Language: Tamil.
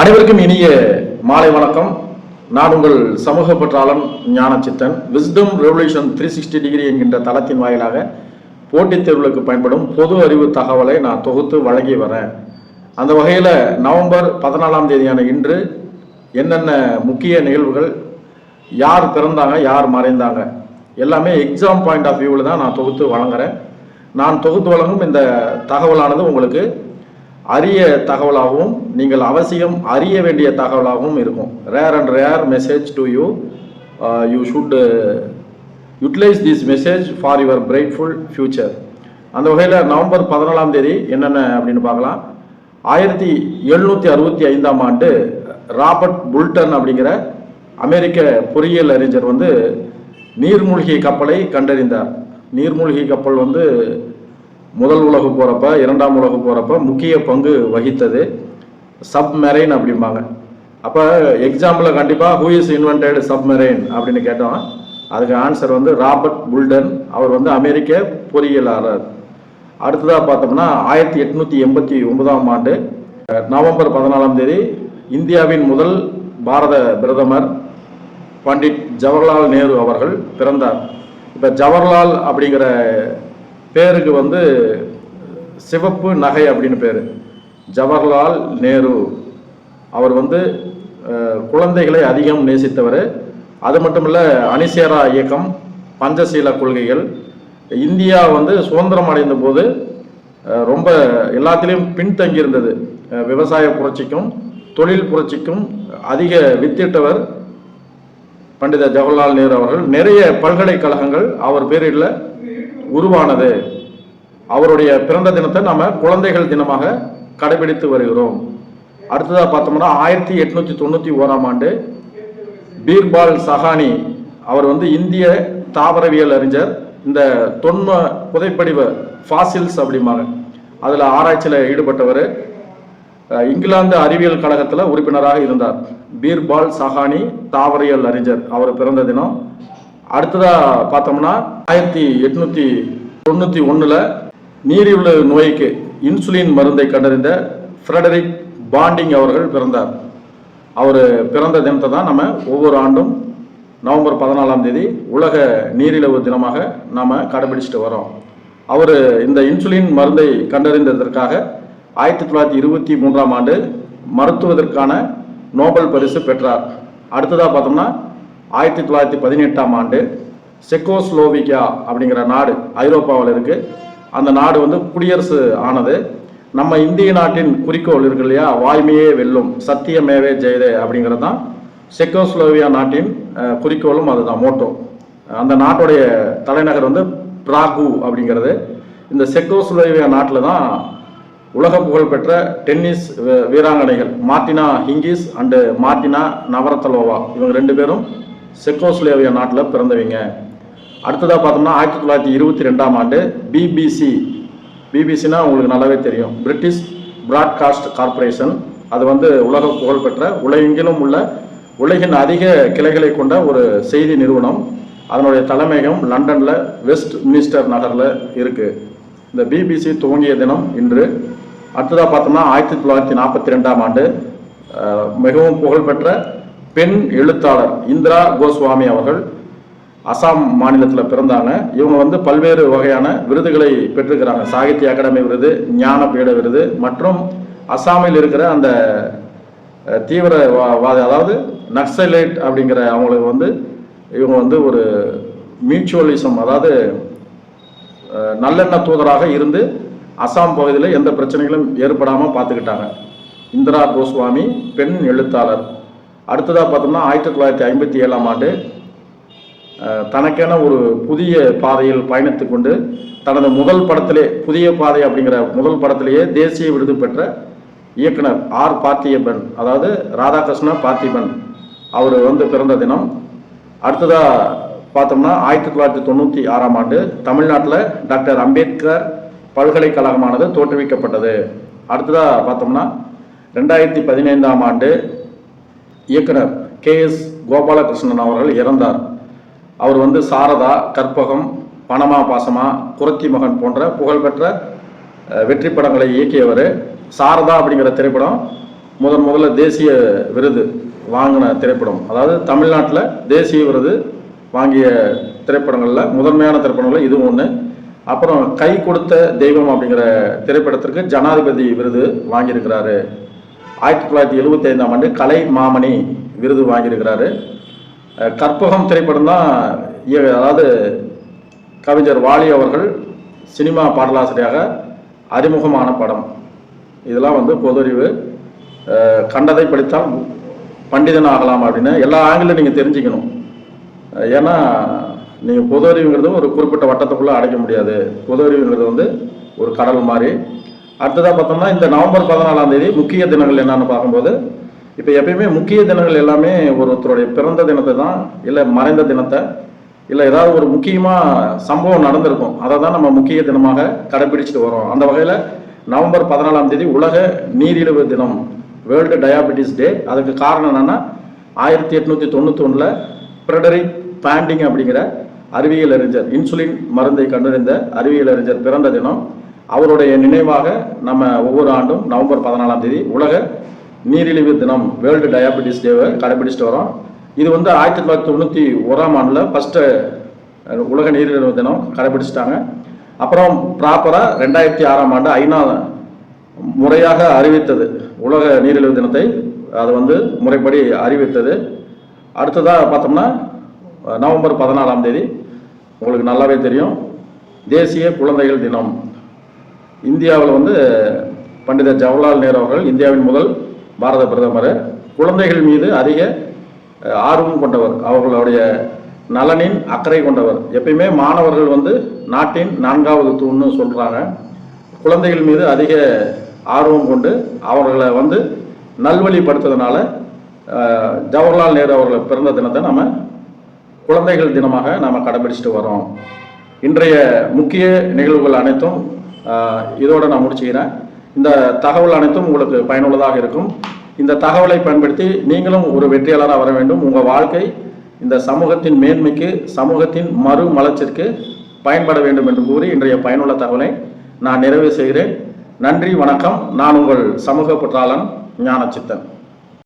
அனைவருக்கும் இனிய மாலை வணக்கம். நான் உங்கள் சமூக பற்றாளன் ஞானச்சித்தன். விஸ்டம் ரெவல்யூஷன் 360 டிகிரி என்கின்ற தளத்தின் வாயிலாக போட்டித் தேர்வுகளுக்கு பயன்படும் பொது அறிவு தகவலை நான் தொகுத்து வழங்கி வரேன். அந்த வகையில் நவம்பர் 14ஆம் தேதியான இன்று என்னென்ன முக்கிய நிகழ்வுகள், யார் பிறந்தாங்க, யார் மறைந்தாங்க, எல்லாமே எக்ஸாம் பாயிண்ட் ஆஃப் வியூவில் தான் நான் தொகுத்து வழங்குறேன். நான் தொகுத்து வழங்கும் இந்த தகவலானது உங்களுக்கு அரிய தகவலாகவும் நீங்கள் அவசியம் அறிய வேண்டிய தகவலாகவும் இருக்கும். Rare message to you. You should utilize this message for your brightful future. அந்த வகையில் நவம்பர் 14ஆம் தேதி என்னென்ன அப்படின்னு பார்க்கலாம். 1765ஆம் ஆண்டு ராபர்ட் புல்டன் அப்படிங்கிற அமெரிக்க பொறியியல் அறிஞர் நீர்மூழ்கி கப்பலை கண்டறிந்தார். நீர்மூழ்கி கப்பல் முதல் உலக போகிறப்ப, இரண்டாம் உலக போகிறப்ப முக்கிய பங்கு வகித்தது. சப்மெரைன் அப்படிம்பாங்க. அப்போ எக்ஸாம்பிளில் கண்டிப்பாக ஹூ இஸ் இன்வென்டட் சப்மெரைன் அப்படின்னு கேட்டோம். அதுக்கு ஆன்சர் ராபர்ட் புல்டன். அவர் அமெரிக்க பொறியியலாளர். அடுத்ததாக பார்த்தோம்னா 1889ஆம் ஆண்டு நவம்பர் 14ஆம் தேதி இந்தியாவின் முதல் பாரத பிரதமர் பண்டிட் ஜவஹர்லால் நேரு அவர்கள் பிறந்தார். இப்போ ஜவஹர்லால் அப்படிங்கிற பேருக்கு சிவப்பு நகை அப்படின்னு பேர். ஜவஹர்லால் நேரு அவர் குழந்தைகளை அதிகம் நேசித்தவர். அது மட்டும் இல்லை, அணிசேரா இயக்கம், பஞ்சசீல கொள்கைகள். இந்தியா சுதந்திரம் அடைந்த போது ரொம்ப எல்லாத்திலையும் பின்தங்கியிருந்தது. விவசாய புரட்சிக்கும் தொழில் புரட்சிக்கும் அதிக வித்திட்டவர் பண்டித ஜவஹர்லால் நேரு அவர்கள். நிறைய பல்கலைக்கழகங்கள் அவர் பேரில் உருவானது. அவருடைய பிறந்த தினத்தை நாம குழந்தைகள் தினமாக கடைபிடித்து வருகிறோம். அடுத்ததாக பார்த்தோம்னா 1891ஆம் ஆண்டு பீர்பால் சஹானி அவர் இந்திய தாவரவியல் அறிஞர். இந்த தொன்ம புதைப்படிவ ஃபாசில்ஸ் அப்படிம்பாங்க, அதில் ஆராய்ச்சியில் ஈடுபட்டவர். இங்கிலாந்து அறிவியல் கழகத்தில் உறுப்பினராக இருந்தார். பீர்பால் சஹானி தாவரவியல் அறிஞர், அவர் பிறந்த தினம். அடுத்ததாக பார்த்தோம்னா 1891 நீரிழிவு நோய்க்கு இன்சுலின் மருந்தை கண்டறிந்த ஃப்ரெடரிக் பாண்டிங் அவர்கள் பிறந்தார். அவர் பிறந்த தினத்தை தான் நம்ம ஒவ்வொரு ஆண்டும் நவம்பர் 14ஆம் தேதி உலக நீரிழிவு தினமாக நாம் கடைபிடிச்சிட்டு வரோம். அவர் இந்த இன்சுலின் மருந்தை கண்டறிந்ததற்காக 1923ஆம் ஆண்டு மருத்துவதற்கான நோபல் பரிசு பெற்றார். அடுத்ததாக பார்த்தோம்னா 1918ஆம் ஆண்டு செக்கோஸ்லோவிக்கியா அப்படிங்கிற நாடு ஐரோப்பாவில் இருக்கு. அந்த நாடு குடியரசு ஆனது. நம்ம இந்திய நாட்டின் குறிக்கோள் இருக்கு இல்லையா, வாய்மையே வெல்லும், சத்தியமேவே ஜெயதே அப்படிங்கிறது தான் செக்கோஸ்லோவியா நாட்டின் குறிக்கோளும் அதுதான், மோட்டோ. அந்த நாட்டுடைய தலைநகர் பிராகு அப்படிங்கிறது. இந்த செக்கோஸ்லோவியா நாட்டில் தான் உலக புகழ்பெற்ற டென்னிஸ் வீராங்கனைகள் மார்டினா ஹிங்கிஸ் அண்டு மார்டினா நவரத்தலோவா, இவங்க ரெண்டு பேரும் செக்கோஸ்லோவியா நாட்டில் பிறந்தவங்க. அடுத்ததாக பார்த்தோம்னா 1922ஆம் ஆண்டு பிபிசினா உங்களுக்கு நல்லாவே தெரியும், பிரிட்டிஷ் பிராட்காஸ்ட் கார்பரேஷன். அது உலக புகழ்பெற்ற உலகெங்கிலும் உள்ள உலகின் அதிக கிளைகளை கொண்ட ஒரு செய்தி நிறுவனம். அதனுடைய தலைமையகம் லண்டனில் வெஸ்ட் மினிஸ்டர் நகரில் இருக்குது. இந்த பிபிசி துவங்கிய தினம் இன்று. அடுத்ததாக பார்த்தோம்னா 1942ஆம் ஆண்டு மிகவும் புகழ்பெற்ற பெண் எழுத்தாளர் இந்திரா கோஸ்வாமி அவர்கள் அசாம் மாநிலத்தில் பிறந்தாங்க. இவங்க பல்வேறு வகையான விருதுகளை பெற்றிருக்கிறாங்க. சாகித்ய அகாடமி விருது, ஞானபீட விருது மற்றும் அசாமில் இருக்கிற அந்த தீவிரவாத, அதாவது நக்சலைட் அப்படிங்கிற அவங்களுக்கு இவங்க ஒரு மியூச்சுவலிசம், அதாவது நல்லெண்ண தூதராக இருந்து அசாம் பகுதியில் எந்த பிரச்சனைகளும் ஏற்படாமல் பார்த்துக்கிட்டாங்க. இந்திரா கோஸ்வாமி பெண் எழுத்தாளர். அடுத்ததாக பார்த்தோம்னா 1957ஆம் ஆண்டு தனக்கென ஒரு புதிய பாதையில் பயணித்து கொண்டு தனது முதல் படத்திலே, புதிய பாதை அப்படிங்கிற முதல் படத்திலேயே தேசிய விருது பெற்ற இயக்குனர் ஆர் பார்த்திபன், அதாவது ராதாகிருஷ்ண பார்த்திபன், அவர் பிறந்த தினம். அடுத்ததாக பார்த்தோம்னா 1996ஆம் ஆண்டு தமிழ்நாட்டில் டாக்டர் அம்பேத்கர் பல்கலைக்கழகமானது தோற்றுவிக்கப்பட்டது. அடுத்ததாக பார்த்தோம்னா 2015ஆம் ஆண்டு இயக்குனர் KS கோபாலகிருஷ்ணன் அவர்கள் இறந்தார். அவர் சாரதா, கற்பகம், பணமா பாசமா, குரத்தி மகன் போன்ற புகழ்பெற்ற வெற்றி படங்களை இயக்கியவர். சாரதா அப்படிங்கிற திரைப்படம் முதல்ல தேசிய விருது வாங்கின திரைப்படம். அதாவது தமிழ்நாட்டில் தேசிய விருது வாங்கிய திரைப்படங்களில் முதன்மையான திரைப்படங்களில் இதுவும் ஒன்று. அப்புறம் கை கொடுத்த தெய்வம் அப்படிங்கிற திரைப்படத்திற்கு ஜனாதிபதி விருது வாங்கியிருக்கிறாரு. 1975ஆம் ஆண்டு கலை மாமணி விருது வாங்கியிருக்கிறாரு. கற்பகம் திரைப்படம் தான், அதாவது கவிஞர் வாலி அவர்கள் சினிமா பாடலாசிரியாக அறிமுகமான படம். இதெல்லாம் வந்து பொது அறிவு. கண்டதை படித்தால் பண்டிதன் ஆகலாம் அப்படின்னு எல்லா ஆங்கிலும் நீங்கள் தெரிஞ்சுக்கணும். ஏன்னா நீங்கள் பொது அறிவுங்கிறது ஒரு குறிப்பிட்ட வட்டத்துக்குள்ளே அடைக்க முடியாது. பொது அறிவுங்கிறது வந்து ஒரு கடல் மாதிரி. அடுத்ததாக பார்த்தோம்னா இந்த நவம்பர் 14ஆம் தேதி முக்கிய தினங்கள் என்னன்னு பார்க்கும்போது, இப்போ எப்பயுமே முக்கிய தினங்கள் எல்லாமே ஒருத்தருடைய பிறந்த தினத்தை தான், இல்லை மறைந்த தினத்தை, இல்லை ஏதாவது ஒரு முக்கியமாக சம்பவம் நடந்திருக்கும், அதை தான் நம்ம முக்கிய தினமாக கடைபிடிச்சிட்டு வரோம். அந்த வகையில் நவம்பர் 14ஆம் தேதி உலக நீரிழிவு தினம், வேர்ல்டு டயாபெட்டிஸ் டே. அதுக்கு காரணம் என்னென்னா 1891 ஃப்ரெடரிக் பாண்டிங் அப்படிங்கிற அறிவியல் அறிஞர், இன்சுலின் மருந்தை கண்டறிந்த அறிவியல் அறிஞர் பிறந்த தினம். அவருடைய நினைவாக நம்ம ஒவ்வொரு ஆண்டும் நவம்பர் 14ஆம் தேதி உலக நீரிழிவு தினம், வேர்ல்டு டயாபெட்டிஸ் டேவை கடைபிடிச்சிட்டு வரோம். இது வந்து 1991ஆம் ஆண்டில் ஃபஸ்ட்டு உலக நீரிழிவு தினம் கடைபிடிச்சிட்டாங்க. அப்புறம் ப்ராப்பராக 2006ஆம் ஆண்டு ஐநா முறையாக அறிவித்தது உலக நீரிழிவு தினத்தை. அது வந்து முறைப்படி அறிவித்தது. அடுத்ததாக பார்த்தோம்னா நவம்பர் 14ஆம் தேதி உங்களுக்கு நல்லாவே தெரியும், தேசிய குழந்தைகள் தினம். இந்தியாவில் வந்து பண்டித ஜவஹர்லால் நேரு அவர்கள் இந்தியாவின் முதல் பாரத பிரதமர். குழந்தைகள் மீது அதிக ஆர்வம் கொண்டவர், அவர்களுடைய நலனின் அக்கறை கொண்டவர். எப்பயுமே மாணவர்கள் வந்து நாட்டின் 4வது தூண்னு சொல்கிறாங்க. குழந்தைகள் மீது அதிக ஆர்வம் கொண்டு அவர்களை வந்து நல்வழிப்படுத்துறதுனால ஜவஹர்லால் நேரு அவர்கள் பிறந்த தினத்தை நம்ம குழந்தைகள் தினமாக நாம் கடைபிடிச்சிட்டு வரோம். இன்றைய முக்கிய நிகழ்வுகள் அனைத்தும் இதோடு நான் முடிச்சுக்கிறேன். இந்த தகவல் அனைத்தும் உங்களுக்கு பயனுள்ளதாக இருக்கும். இந்த தகவலை பயன்படுத்தி நீங்களும் ஒரு வெற்றியாளராக வர வேண்டும். உங்கள் வாழ்க்கை இந்த சமூகத்தின் மேன்மைக்கு, சமூகத்தின் மறுமலர்ச்சிக்கு பயன்பட வேண்டும் என்று கூறி இன்றைய பயனுள்ள தகவலை நான் நிறைவு செய்கிறேன். நன்றி, வணக்கம். நான் உங்கள் சமூக பற்றாளன் ஞானச்சித்தன்.